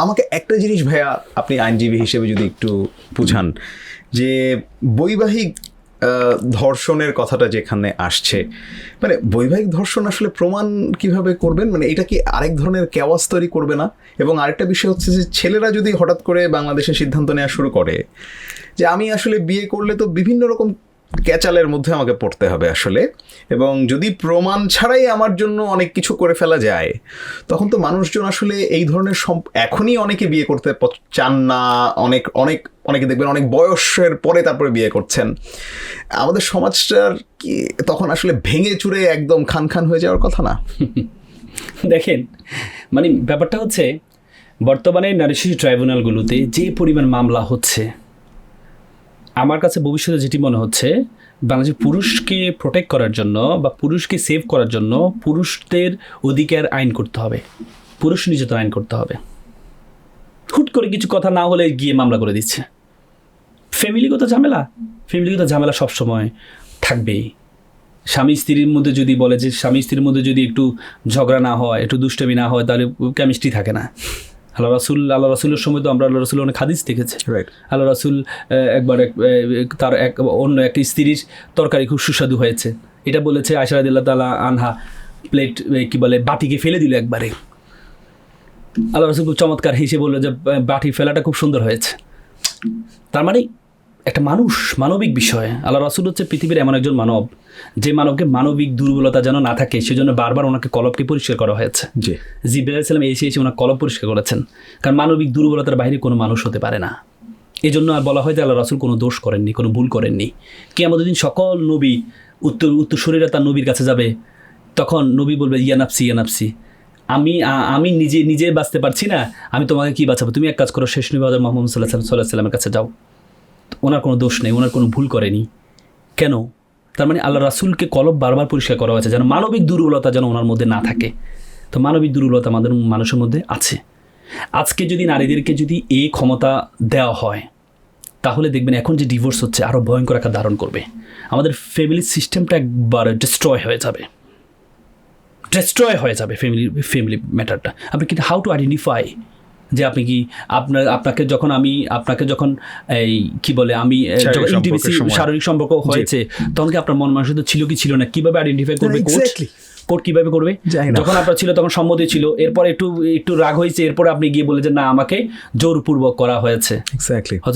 আমাকে একটা জিনিস ভাইয়া আপনি আইনজীবী হিসেবে যদি একটু বুঝান যে বৈবাহিক ধর্ষণের কথাটা যেখানে আসছে, মানে বৈবাহিক ধর্ষণ আসলে প্রমাণ কিভাবে করবেন? মানে এটা কি আরেক ধরনের কেওয়াস তৈরি করবে না? এবং আরেকটা বিষয় হচ্ছে যে ছেলেরা যদি হঠাৎ করে বাংলাদেশে সিদ্ধান্ত নেওয়া শুরু করে যে আমি আসলে বিয়ে করলে তো বিভিন্ন রকম ক্যাচালের মধ্যে আমাকে পড়তে হবে আসলে, এবং যদি প্রমাণ ছাড়াই আমার জন্য অনেক কিছু করে ফেলা যায়, তখন তো মানুষজন আসলে এই ধরনের এখনই অনেকে বিয়ে করতে চান না, অনেকে দেখবেন অনেক বয়সের পরে তারপরে বিয়ে করছেন। আমাদের সমাজটার কি তখন আসলে ভেঙে চুরে একদম খান খান হয়ে যাওয়ার কথা না? দেখেন, মানে ব্যাপারটা হচ্ছে বর্তমানে নারী শিশু ট্রাইব্যুনালগুলোতে যে পরিমাণ মামলা হচ্ছে, আমার কাছে ভবিষ্যতে যেটি মনে হচ্ছে, বাংলাদেশের পুরুষকে প্রোটেক্ট করার জন্য বা পুরুষকে সেভ করার জন্য পুরুষদের অধিকার আইন করতে হবে, পুরুষ নির্যাতন আইন করতে হবে। হুট করে কিছু কথা না হলে গিয়ে মামলা করে দিচ্ছে। ফ্যামিলিগত ঝামেলা সবসময় থাকবেই। স্বামী স্ত্রীর মধ্যে যদি বলে যে স্বামী স্ত্রীর মধ্যে যদি একটু ঝগড়া না হয়, একটু দুষ্টামি না হয়, তাহলে কেমিস্ট্রি থাকে না। আল্লাহ রাসূলের সময় তো আমরা আল্লাহ রাসূল অনেক হাদিস দেখেছি। আল্লাহ রাসূল একবার তার অন্য একটা স্ত্রীর তরকারি খুব সুস্বাদু হয়েছে, এটা বলেছে আয়েশা রাদিয়াল্লাহু তাআলা আনহা প্লেট কি বলে বাটিকে ফেলে দিল একবারে। আল্লাহ রাসূল খুব চমৎকার হেসে বললো যে বাটি ফেলাটা খুব সুন্দর হয়েছে। তার মানে একটা মানবিক বিষয়। আল্লাহ রাসূল হচ্ছে পৃথিবীর এমন একজন মানব, যে মানবকে মানবিক দুর্বলতা যেন না থাকে সেজন্য বারবার ওনাকে কলবকে পরিষ্কার করা হয়েছে। জিবরাইল আলাইহিস সালাম এসে ওনার কলব পরিষ্কার করেছেন, কারণ মানবিক দুর্বলতার বাইরে কোনো মানুষ হতে পারে না। এই জন্য আর বলা হয় যে আল্লাহ রাসূল কোনো দোষ করেননি, কোনো ভুল করেননি। কিয়ামতের দিন সকল নবী উত্তরসূরিরা তার নবীর কাছে যাবে, তখন নবী বলবে ইয়া নাফসি, আমি নিজে বাঁচতে পারছি না, আমি তোমাকে কি বাঁচাবো? তুমি এক কাজ করো, শেষ নবী হযরত মুহাম্মদ সাল্লাল্লাহু আলাইহি সাল্লামের কাছে যাও। ওনার কোনো দোষ নেই, ওনার কোনো ভুল করেনি। কেন? তার মানে আল্লাহ রাসূলকে কলব বারবার পরিষ্কার করা হয়েছে যেন মানবিক দুর্বলতা যেন ওনার মধ্যে না থাকে। তো মানবিক দুর্বলতা আমাদের মানুষের মধ্যে আছে। আজকে যদি নারীদেরকে যদি এই ক্ষমতা দেওয়া হয়, তাহলে দেখবেন এখন যে ডিভোর্স হচ্ছে আরও ভয়ঙ্কর আকার ধারণ করবে। আমাদের ফ্যামিলি সিস্টেমটা একবার ডিস্ট্রয় হয়ে যাবে ফ্যামিলি ম্যাটারটা। আপনি কিন্তু হাউ টু আইডেন্টিফাই যে আপনি কি আপনাকে যখন এই কি বলে আমি ইন্টিমেসি শারীরিক সম্পর্ক হয়েছে, তখন কি আপনার মন মানসিকতা ছিল কি ছিল না, কিভাবে আইডেন্টিফাই করবে কোর্ট কিভাবে করবে? যখন আপনার ছিল তখন সম্মতি ছিল, এরপর একটু রাগ হয়েছে, এরপর আপনি গিয়ে বলে যে না আমাকে জোরপূর্বক করা হয়েছে।